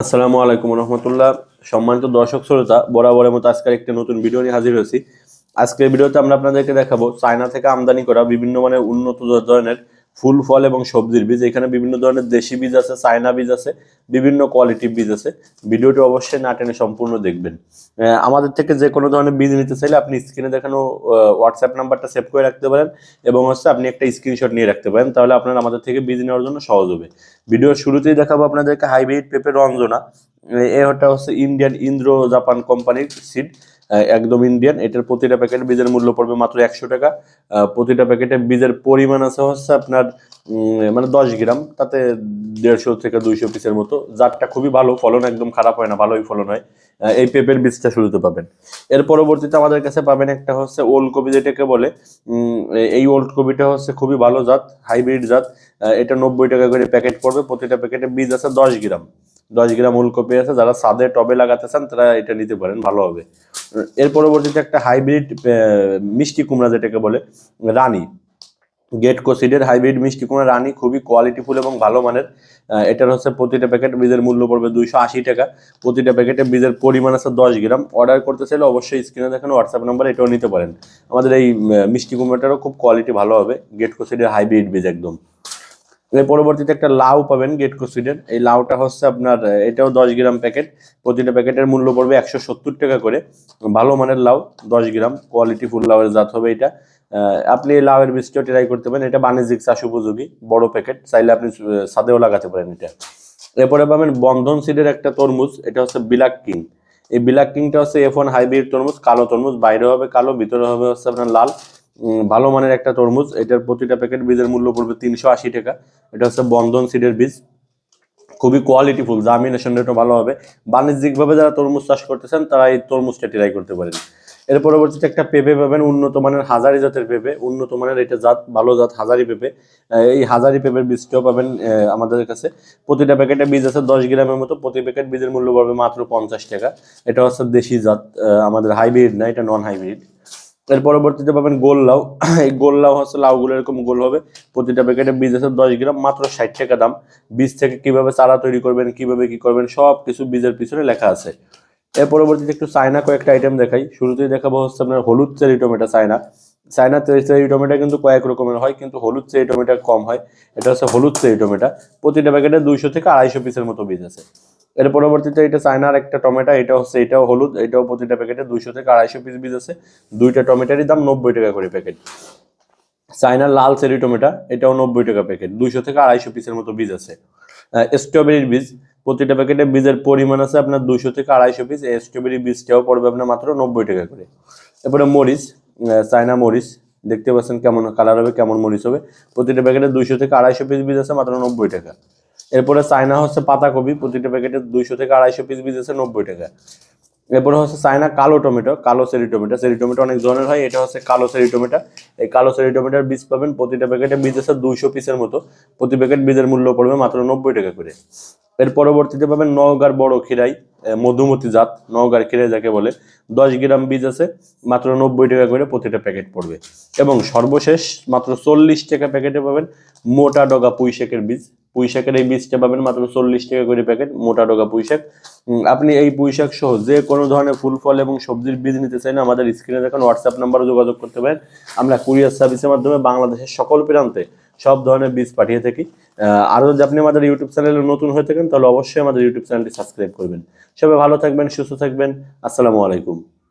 আসসালামু আলাইকুম রহমতুল্লাহ। সম্মানিত দর্শক শ্রোতা, বরাবরের মতো আজকের একটা নতুন ভিডিও নিয়ে হাজির হয়েছি। আজকের ভিডিওতে আমরা আপনাদেরকে দেখাবো চায়না থেকে আমদানি করা বিভিন্ন মানের উন্নত ধরনের ফুল ফল এবং সবজির বীজ। এখানে বিভিন্ন ধরনের দেশি বীজ আছে, চায়না বীজ আছে, বিভিন্ন কোয়ালিটির বীজ আছে। ভিডিওটি অবশ্যই না টেনে সম্পূর্ণ দেখবেন। আমাদের থেকে যে কোনো ধরনের বীজ নিতে চাইলে আপনি স্ক্রিনে দেখানো হোয়াটসঅ্যাপ নাম্বারটা সেভ করে রাখতে পারেন এবং আপনি একটা স্ক্রিনশট নিয়ে রাখতে পারেন, তাহলে আপনার আমাদের থেকে বীজ নেওয়ার জন্য সহজ হবে। ভিডিওর শুরুতেই দেখাবো আপনাদেরকে হাইব্রিড পেঁপে রঞ্জনা। এটা হচ্ছে ইন্ডিয়ান ইন্দ্র জাপান কোম্পানির সিড, একদম ইন্ডিয়ান। এটার প্রতিটা প্যাকেট বীজের মূল্য পড়বে মাত্র 100 টাকা। প্রতিটা প্যাকেটে বীজের পরিমাণ আছে আপনার মানে 10 গ্রাম, তাতে 150 থেকে 200 পিসের মতো। জাতটা খুবই ভালো, ফলন একদম খারাপ হয় না, ভালোই ফলন হয়। এই পেঁপের বীজটা শুরুতে পাবেন। এর পরবর্তীতে আমাদের কাছে পাবেন একটা ওল্ড কপি, যেটাকে বলে এই ওল্ড কপিটা খুবই ভালো জাত, হাইব্রিড জাত। এটা 90 টাকা করে প্যাকেট পড়বে। প্রতিটা প্যাকেটে বীজ আছে 10 গ্রাম। 10 গ্রাম ওলকপি আছে, যারা ছাদে টবে লাগাতে চান তারা এটা নিতে পারেন, ভালো হবে। এর পরবর্তীতে একটা হাইব্রিড মিষ্টি কুমড়া, যেটাকে বলে রানী, গেট কোসিডের হাইব্রিড মিষ্টি কুমড়া রানী, খুবই কোয়ালিটিফুল এবং ভালো মানের। এটার প্রতিটা প্যাকেট বীজের মূল্য পড়বে 280 টাকা। প্রতিটা প্যাকেটে বীজের পরিমাণ আছে 10 গ্রাম। অর্ডার করতে চাইলে অবশ্যই স্ক্রিনে দেখানো হোয়াটসঅ্যাপ নাম্বার এটাও নিতে পারেন। আমাদের এই মিষ্টি কুমড়াটারও খুব কোয়ালিটি ভালো হবে, গেট কোসিডের হাইব্রিড বীজ একদম। এর পরবর্তীতে একটা লাউ পাবেন গেট কোসিডের। এই লাউটা আপনার এটাও 10 গ্রাম প্যাকেট। প্রতিটা প্যাকেটের মূল্য পড়বে 170 টাকা করে। ভালো মানের লাউ, 10 গ্রাম, কোয়ালিটি ফুল লাউয়ের জাত হবে এটা। আপনি এই লাউয়ের বীজটা ট্রাই করতে পারেন, এটা বাণিজ্যিক চাষ উপযোগী, বড় প্যাকেট, চাইলে আপনি ছাদেও লাগাতে পারেন এটা। এরপরে পাবেন বন্ধন সিডের একটা তরমুজ, এটা ব্ল্যাক কিং। এই ব্ল্যাক কিংটা F1 হাইব্রিড তরমুজ, কালো তরমুজ, বাইরে হবে কালো, ভিতরে হবে আপনার লাল। ভালো মানের একটা তরমুজ। এটার প্রতিটা প্যাকেট বীজের মূল্য পড়বে 380 টাকা। এটা বন্ধন সিডের বীজ, খুবই কোয়ালিটিফুল, জার্মিনেশন রেটও ভালো হবে। বাণিজ্যিকভাবে যারা তরমুজ চাষ করতেছেন তারা এই তরমুজটা ট্রাই করতে পারেন। এর পরবর্তীতে একটা পেঁপে পাবেন, উন্নত মানের হাজারি জাতের পেঁপে, উন্নত মানের এটা জাত, ভালো জাত হাজারি পেঁপে। এই হাজারি পেঁপের বীজটাও পাবেন আমাদের কাছে। প্রতিটা প্যাকেটে বীজ আছে 10 গ্রামের মতো। প্রতি প্যাকেট বীজের মূল্য পড়বে মাত্র 50 টাকা। এটা দেশি জাত, আমাদের হাইব্রিড না, এটা নন হাইব্রিড। এর পরবর্তীতে পাবেন গোল লাউ। এই গোল লাউ লাউগুলো এরকম গোল হবে। প্রতিটা প্যাকেটে বীজ আছে 10 গ্রাম, মাত্র 60 টাকা দাম। বীজ থেকে কিভাবে চারা তৈরি করবেন, কিভাবে কি করবেন, সব কিছু বীজের পিছনে লেখা আছে। এর পরবর্তীতে একটু চায়না কয়েকটা আইটেম দেখাই। শুরুতেই দেখাবো আপনার হলুদ cherry tomato China. China cherry tomato কিন্তু কয়েক রকমের হয়, কিন্তু হলুদ চেরি টমেটো কম হয়। এটা হলুদ চেরি টমেটো। প্রতিটা প্যাকেটে 200 থেকে 250 পিসের মতো বীজ আছে। এর পরবর্তীতে এটা চায়নার একটা টমেটো, এটা এটাও হলুদ, এটাও প্রতিটা প্যাকেটে 200 থেকে 250 পিস বীজ আছে। দুইটা টমেটোরই দাম 90 টাকা করে প্যাকেট। চায়নার লাল চেরি টমেটো, এটাও 90 টাকা প্যাকেট, 200 থেকে 250 পিসের মতো বীজ আছে। স্ট্রবেরির বীজ, প্রতিটা প্যাকেটে বীজের পরিমাণ আছে আপনার 200 থেকে 250 পিস। এই স্ট্রবেরি বীজটাও পড়বে আপনার মাত্র 90 টাকা করে। এরপরে মরিচ, চায়না মরিচ, দেখতে পাচ্ছেন কেমন কালার হবে, কেমন মরিচ হবে। প্রতিটা প্যাকেটে 200 থেকে 250 পিস বীজ আছে, মাত্র 90 টাকা। এরপরে চায়না পাতাকপি, প্রতিটা প্যাকেটে 200 থেকে 250 পিস বীজ আছে, 90 টাকা। এরপরে চায়না কালো টমেটো, কালো চেরি টমেটো। চেরি টমেটো অনেক ধরনের হয়, এটা কালো চেরি টমেটো। এই কালো চেরি টমেটোর বীজ পাবেন, প্রতিটা প্যাকেটে বীজ আছে 200 পিসের মতো। প্রতি প্যাকেট বীজের মূল্য পড়বে মাত্র 90 টাকা করে। এর পরবর্তীতে পাবেন নওগাঁর বড় খিরাই, মধুমতি জাত, নওগাঁর খিরাই যাকে বলে। 10 গ্রাম বীজ আছে, মাত্র 90 টাকা করে প্রতিটা প্যাকেট পড়বে। এবং সর্বশেষ মাত্র 40 টাকা প্যাকেটে পাবেন মোটা ডগা পুঁই শাকের বীজ। পুঁই শাকের এই বীজটা পাবেন মাত্র 40 টাকা করে প্যাকেট, মোটা ডগা পুঁই শাক। আপনি এই পুঁই শাক সহ যে কোনো ধরনের ফুল ফল এবং সবজির বীজ নিতে চাইলে আমাদের স্ক্রিনে দেখুন হোয়াটসঅ্যাপ নাম্বারে যোগাযোগ করতে পারেন। আমরা কুরিয়ার সার্ভিসের মাধ্যমে বাংলাদেশের সকল প্রান্তে সব ধরনের বীজ পাঠিয়ে থাকি। আরও যদি আপনি আমাদের ইউটিউব চ্যানেলে নতুন হয়ে থাকেন তাহলে অবশ্যই আমাদের ইউটিউব চ্যানেলটি সাবস্ক্রাইব করবেন। সবাই ভালো থাকবেন, সুস্থ থাকবেন। আসসালামু আলাইকুম।